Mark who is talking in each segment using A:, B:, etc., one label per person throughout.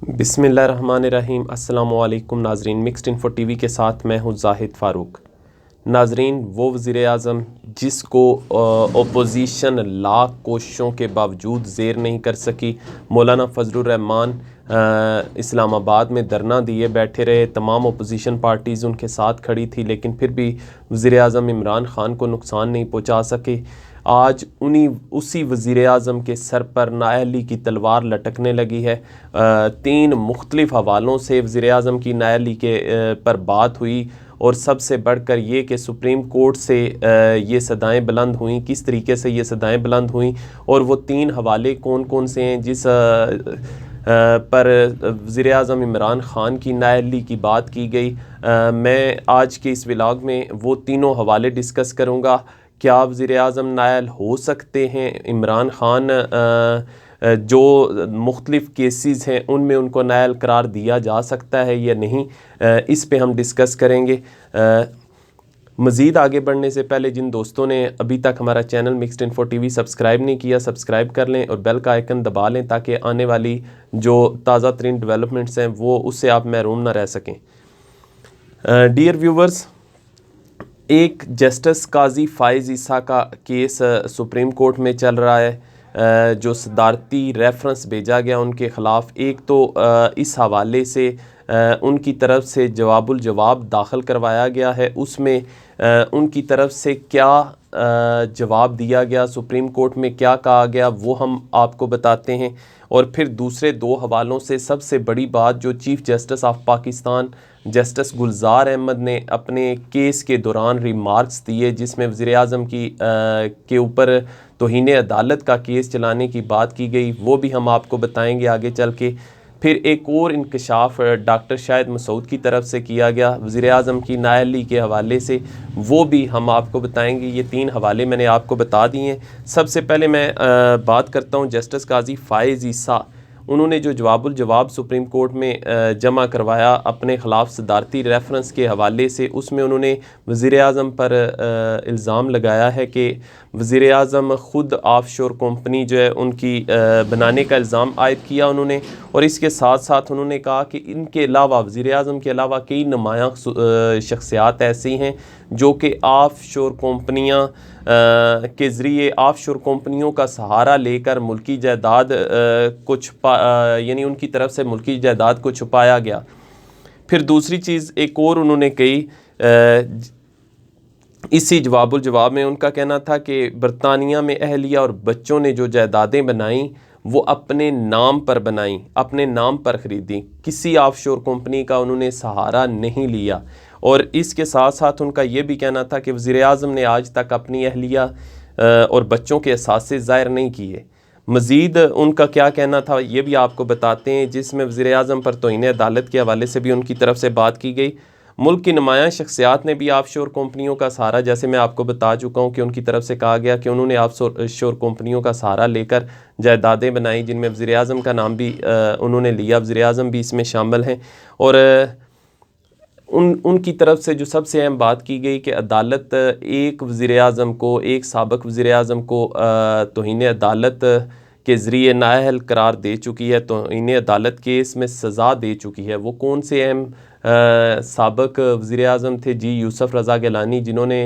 A: बिस्मिल्लाहिर्रहमानिर्रहीम। अस्सलामुअलैकुम नाजरीन, मिक्स्ड इन्फो टीवी के साथ मैं हूँ जाहिद फ़ारूक। नाजरीन, वो वज़ीर-ए-आज़म जिसको अपोजिशन लाख कोशिशों के बावजूद ज़ेर नहीं कर सकी, मौलाना फ़ज़लुर रहमान इस्लामाबाद में धरना दिए बैठे रहे। तमाम अपोजिशन पार्टीज़ उनके साथ खड़ी थी, लेकिन फिर भी वज़ीर-ए-आज़म इमरान ख़ान को नुकसान नहीं पहुँचा सके। आज उसी वज़ीर-ए-आज़म के सर पर नाअहली की तलवार लटकने लगी है। तीन मुख्तलिफ़ हवालों से वज़ीर-ए-आज़म की नाअहली के पर बात हुई, और सबसे बढ़कर ये कि सुप्रीम कोर्ट से ये सदाएं बुलंद हुई। किस तरीके से ये सदाएं बुलंद हुई और वो तीन हवाले कौन कौन से हैं जिस पर वज़ीर-ए-आज़म इमरान ख़ान की नाअहली की बात की गई। मैं आज के इस व्लॉग में वो तीनों हवाले डिस्कस करूँगा। क्या वज़ीर-ए-आज़म नाअहल हो सकते हैं? इमरान ख़ान जो मुख्तलिफ़ केसेस हैं उनमें उनको नाअहल करार दिया जा सकता है या नहीं, इस पे हम डिस्कस करेंगे। मज़ीद आगे बढ़ने से पहले जिन दोस्तों ने अभी तक हमारा channel mixed info TV subscribe नहीं किया, सब्सक्राइब कर लें और बेल का आइकन दबा लें ताकि आने वाली जो ताज़ा तरीन डेवलपमेंट्स हैं वो उससे आप महरूम ना रह सकें। डियर व्यूवर्स, एक जस्टिस काजी फ़ाइज़ ईसा का केस सुप्रीम कोर्ट में चल रहा है। जो सदारती रेफरेंस भेजा गया उनके ख़िलाफ़, एक तो इस हवाले से उनकी तरफ से जवाबुल जवाब दाखिल करवाया गया है। उसमें उनकी तरफ से क्या जवाब दिया गया, सुप्रीम कोर्ट में क्या कहा गया, वो हम आपको बताते हैं। और फिर दूसरे दो हवालों से सबसे बड़ी बात जो chief justice of Pakistan justice Gulzar Ahmed ने अपने केस के दौरान रिमार्क्स दिए, जिसमें वज़ीर-ए-आज़म की के ऊपर तौहीन अदालत का केस चलाने की बात की गई, वो भी हम आपको बताएंगे आगे चल के। फिर एक और इंकशाफ डॉक्टर शाहिद मसूद की तरफ से किया गया वज़ीर-ए-आज़म की नाअहली के हवाले से, वो भी हम आपको बताएंगे। ये तीन हवाले मैंने आपको बता दिए हैं। सबसे पहले मैं बात करता हूँ जस्टिस काजी फ़ाइज़ ईसा। उन्होंने जो जवाबुल जवाब सुप्रीम कोर्ट में जमा करवाया अपने ख़िलाफ़ सदारती रेफरेंस के हवाले से, उसमें उन्होंने वज़ीर-ए-आज़म पर इल्ज़ाम लगाया है कि वज़ीर-ए-आज़म ख़ुद ऑफशोर कंपनी जो है उनकी बनाने का इल्ज़ाम आयद किया उन्होंने। और इसके साथ साथ उन्होंने कहा कि इनके अलावा वज़ीर-ए-आज़म के अलावा कई नुमायाँ शख्सियात ऐसी हैं जो कि ऑफशोर कंपनियाँ के ज़रिए ऑफशोर कंपनियों का सहारा लेकर मुल्की जायदाद यानी उनकी तरफ से मुल्की जायदाद को छुपाया गया। फिर दूसरी चीज़ एक और उन्होंने कही, इसी जवाबुल जवाब में उनका कहना था कि बरतानिया में अहलिया और बच्चों ने जो जायदादें बनाई वो अपने नाम पर बनाई, अपने नाम पर ख़रीदी, किसी ऑफशोर कंपनी का उन्होंने सहारा नहीं लिया। और इसके साथ साथ उनका ये भी कहना था कि वज़ीर-ए-आज़म ने आज तक अपनी अहलिया और बच्चों के असासे ज़ाहिर नहीं किए। मज़ीद उनका क्या कहना था ये भी आपको बताते हैं, जिसमें वज़ीर-ए-आज़म पर तौहीन अदालत के हवाले से भी उनकी तरफ से बात की गई। मुल्क की नुमायाँ शख्सियात ने भी ऑफशोर कंपनियों का सहारा, जैसे मैं आपको बता चुका हूँ कि उनकी तरफ से कहा गया कि उन्होंने ऑफशोर कंपनियों का सहारा लेकर जायदादें बनाई, जिनमें वज़ीर-ए-आज़म का नाम भी उन्होंने लिया, वज़ीर-ए-आज़म भी इसमें शामिल हैं। और उनकी तरफ से जो सबसे अहम बात की गई कि अदालत एक वज़ीर-ए-आज़म को, एक साबिक़ वज़ीर-ए-आज़म को तौहीन अदालत के ज़रिए नाअहल करार दे चुकी है, तौहीन अदालत केस में सज़ा दे चुकी है। वो कौन से अहम साबिक़ वज़ीर-ए-आज़म थे? जी यूसुफ़ रज़ा गिलानी, जिन्होंने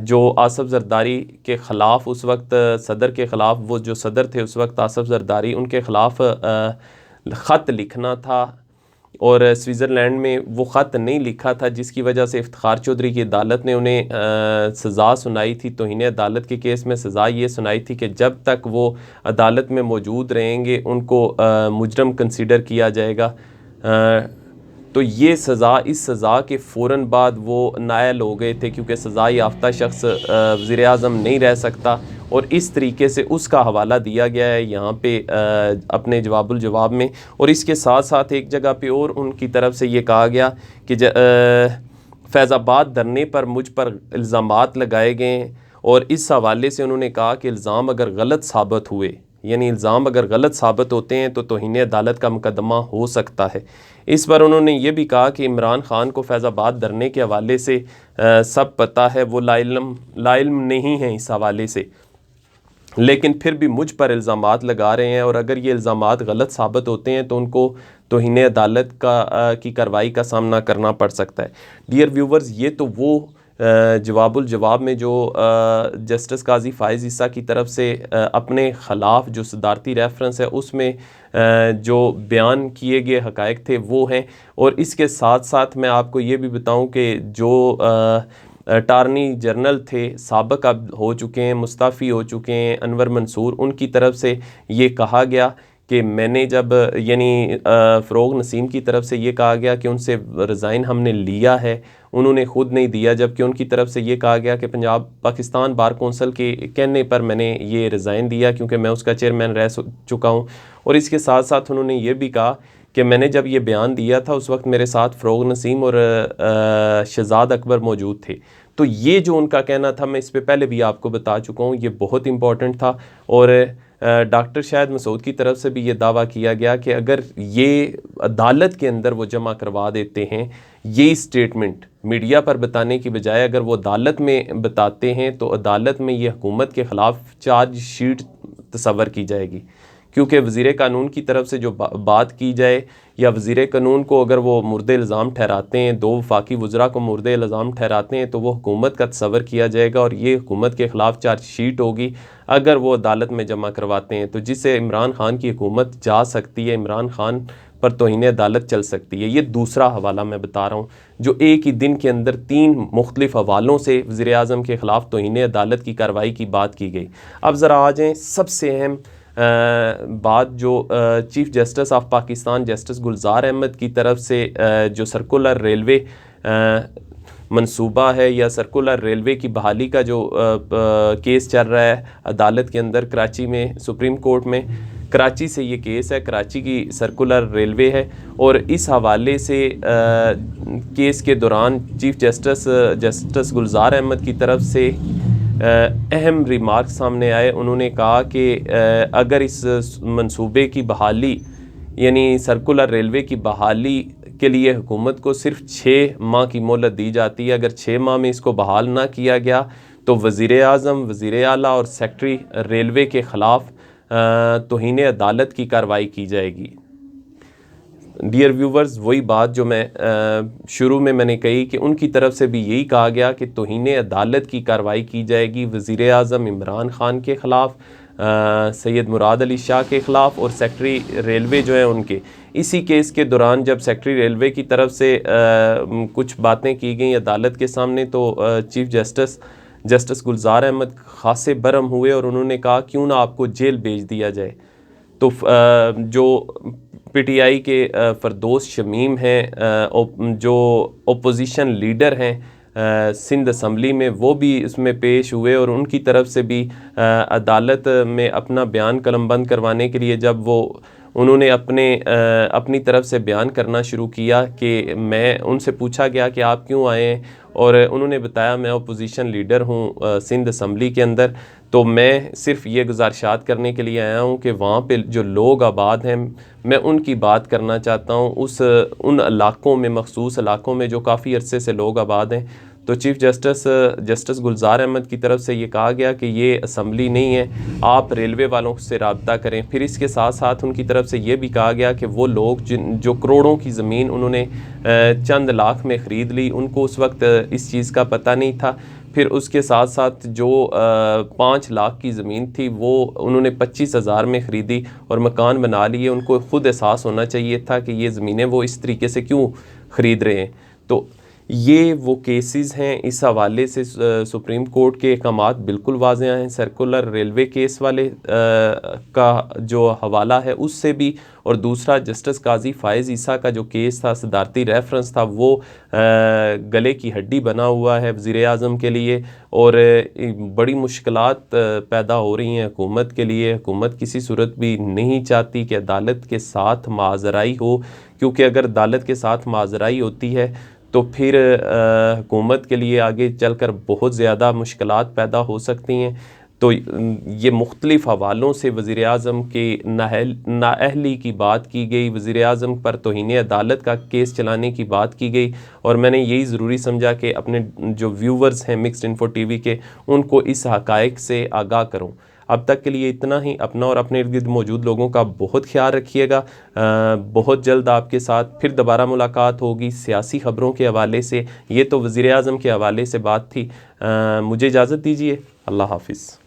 A: जो आसफ़ ज़रदारी के ख़िलाफ़ उस वक्त सदर के ख़िलाफ़, वो जो सदर थे उस वक्त आसफ़ ज़रदारी, उनके ख़िलाफ़ ख़त लिखना था और स्विट्ज़रलैंड में वो ख़त नहीं लिखा था, जिसकी वजह से इफ्तिखार चौधरी की अदालत ने उन्हें सज़ा सुनाई थी। तौहीन अदालत के केस में सज़ा ये सुनाई थी कि जब तक वो अदालत में मौजूद रहेंगे उनको मुजरम कंसीडर किया जाएगा। तो ये सज़ा, इस सज़ा के फ़ौरन बाद वो नाअहल हो गए थे, क्योंकि सज़ा याफ्ता शख्स वज़ीर-ए-आज़म नहीं रह सकता। और इस तरीके से उसका हवाला दिया गया है यहाँ पे अपने जवाबुल जवाब में। और इसके साथ साथ एक जगह पे और उनकी तरफ से ये कहा गया कि फैज़ाबाद धरने पर मुझ पर इल्ज़ामात लगाए गए हैं, और इस हवाले से उन्होंने कहा कि इल्ज़ाम अगर गलत साबित हुए, यानी इल्ज़ाम अगर गलत साबित होते हैं तो तौहीन अदालत का मुकदमा हो सकता है। इस पर उन्होंने ये भी कहा कि इमरान ख़ान को फैज़ाबाद धरने के हवाले से सब पता है, वो लाइल्म नहीं है इस हवाले से। लेकिन फिर भी मुझ पर इल्ज़ामात लगा रहे हैं, और अगर ये इल्ज़ामात गलत साबित होते हैं तो उनको तौहीन अदालत की कार्रवाई का सामना करना पड़ सकता है। डियर व्यूवर्स, ये तो वो जवाबुल जवाब में जो जस्टिस काजी फ़ाइज़ ईसा की तरफ से अपने ख़िलाफ़ जो सदारती रेफरेंस है उसमें जो बयान किए गए हक़ाइक़ थे वो हैं। और इसके साथ साथ मैं आपको ये भी बताऊं कि जो अटार्नी जनरल थे साबिक़ अब हो चुके हैं, मुस्तफ़ी हो चुके हैं, अनवर मंसूर, उनकी तरफ से ये कहा गया कि मैंने जब यानी फ़रोग़ नसीम की तरफ से ये कहा गया कि उनसे रिज़ाइन हमने लिया है, उन्होंने ख़ुद नहीं दिया, जबकि उनकी तरफ से ये कहा गया कि पंजाब पाकिस्तान बार कौंसिल के कहने पर मैंने ये रिज़ाइन दिया क्योंकि मैं उसका चेयरमैन रह चुका हूँ। और इसके साथ साथ उन्होंने ये भी कहा कि मैंने जब ये बयान दिया था उस वक्त मेरे साथ फ़रोग़ नसीम और शहज़ाद अकबर मौजूद थे। तो ये जो उनका कहना था मैं इस पे पहले भी आपको बता चुका हूँ, ये बहुत इम्पॉर्टेंट था। और डॉक्टर शाहिद मसूद की तरफ से भी ये दावा किया गया कि अगर ये अदालत के अंदर वो जमा करवा देते हैं, ये स्टेटमेंट मीडिया पर बताने की बजाय अगर वो अदालत में बताते हैं तो अदालत में ये हुकूमत के ख़िलाफ़ चार्ज शीट तस्वर की जाएगी। क्योंकि वज़ीर कानून की तरफ से जो बात की जाए या वज़ीर कानून को अगर वो मुर्दे इल्ज़ाम ठहराते हैं, दो वफाकी वज़रा को मुर्दे इल्ज़ाम ठहराते हैं, तो वो हुकूमत का तस्वर किया जाएगा और ये हुकूमत के ख़िलाफ़ चार्ज शीट होगी अगर वो अदालत में जमा करवाते हैं, तो जिससे इमरान खान की हुकूमत जा सकती है, इमरान खान पर तौहीन अदालत चल सकती है। ये दूसरा हवाला मैं बता रहा हूँ जो एक ही दिन के अंदर 3 मुख्तलिफ हवालों से वज़ीर आज़म के ख़िलाफ़ तौहीन अदालत की कार्रवाई की बात की गई। अब ज़रा आ जाएँ सबसे अहम बात जो chief justice of Pakistan justice Gulzar Ahmed की तरफ से जो सर्कुलर रेलवे मंसूबा है या सर्कुलर रेलवे की बहाली का जो केस चल रहा है अदालत के अंदर कराची में, सुप्रीम कोर्ट में, कराची से ये केस है, कराची की सर्कुलर रेलवे है। और इस हवाले से केस के दौरान चीफ़ जस्टिस गुलजार अहमद की तरफ से अहम रिमार्क सामने आए। उन्होंने कहा कि अगर इस मंसूबे की बहाली यानी सर्कुलर रेलवे की बहाली के लिए हुकूमत को सिर्फ 6 माह की मोहलत दी जाती है, अगर 6 माह में इसको बहाल ना किया गया तो वज़ीर आज़म, वज़ीर आला और सेक्रेटरी रेलवे के ख़िलाफ़ तौहीन अदालत की कार्रवाई की जाएगी। डियर व्यूवर्स, वही बात जो मैं शुरू में मैंने कही कि उनकी तरफ से भी यही कहा गया कि तौहीन अदालत की कार्रवाई की जाएगी वज़ीर आज़म इमरान खान के ख़िलाफ़, सैयद मुराद अली शाह के ख़िलाफ़ और सेक्रेटरी रेलवे जो है उनके। इसी केस के दौरान जब सेक्रेटरी रेलवे की तरफ से कुछ बातें की गई अदालत के सामने तो चीफ़ जस्टिस गुलजार अहमद खासे बरहम हुए और उन्होंने कहा क्यों ना आपको जेल भेज दिया जाए। तो जो पीटीआई के फरदौस शमीम हैं जो ओपोजिशन लीडर हैं सिंध असम्बली में, वो भी इसमें पेश हुए और उनकी तरफ से भी अदालत में अपना बयान कलमबंद करवाने के लिए जब उन्होंने अपनी तरफ से बयान करना शुरू किया कि मैं उनसे पूछा गया कि आप क्यों आए हैं और उन्होंने बताया मैं ओपोजिशन लीडर हूँ सिंध असम्बली के अंदर, तो मैं सिर्फ ये गुजारिशात करने के लिए आया हूँ कि वहाँ पे जो लोग आबाद हैं मैं उनकी बात करना चाहता हूँ, उन इलाक़ों में, मखसूस इलाक़ों में जो काफ़ी अरसे से लोग आबाद हैं। तो चीफ़ जस्टिस गुलजार अहमद की तरफ से ये कहा गया कि ये असम्बली नहीं है, आप रेलवे वालों से रब्ता करें। फिर इसके साथ साथ उनकी तरफ से ये भी कहा गया कि वो लोग जो करोड़ों की ज़मीन उन्होंने चंद लाख में ख़रीद ली, उनको उस वक्त इस चीज़ का पता नहीं था। फिर उसके साथ साथ जो 5 लाख की ज़मीन थी वो उन्होंने 25,000 में ख़रीदी और मकान बना लिए। उनको ख़ुद एहसास होना चाहिए था कि ये ज़मीनें वो इस तरीके से क्यों ख़रीद रहे हैं। तो ये वो केसेस हैं। इस हवाले से सुप्रीम कोर्ट के अहकामात बिल्कुल वाज़ेह हैं। सर्कुलर रेलवे केस वाले का जो हवाला है उससे भी, और दूसरा जस्टिस काजी फ़ाइज़ ईसा का जो केस था, सदारती रेफरेंस था, वो गले की हड्डी बना हुआ है वज़ीर आज़म के लिए और बड़ी मुश्किलात पैदा हो रही हैं हुकूमत के लिए। हुकूमत किसी सूरत भी नहीं चाहती कि अदालत के साथ माज़राई हो, क्योंकि अगर अदालत के साथ माज़राई होती है तो फिर हुकूमत के लिए आगे चलकर बहुत ज़्यादा मुश्किलात पैदा हो सकती हैं। तो ये मुख्तलिफ़ हवालों से वज़ीर आज़म के नाअहली की बात की गई, वज़ीर आज़म पर तौहीन अदालत का केस चलाने की बात की गई और मैंने यही ज़रूरी समझा कि अपने जो व्यूवर्स हैं मिक्स्ड इन्फो टीवी के, उनको इस हक़ाइक़ से आगाह करूँ। अब तक के लिए इतना ही। अपना और अपने इर्द गिर्द मौजूद लोगों का बहुत ख्याल रखिएगा। बहुत जल्द आपके साथ फिर दोबारा मुलाकात होगी सियासी ख़बरों के हवाले से। ये तो वज़ीर आज़म के हवाले से बात थी। मुझे इजाज़त दीजिए। अल्लाह हाफ़िज़।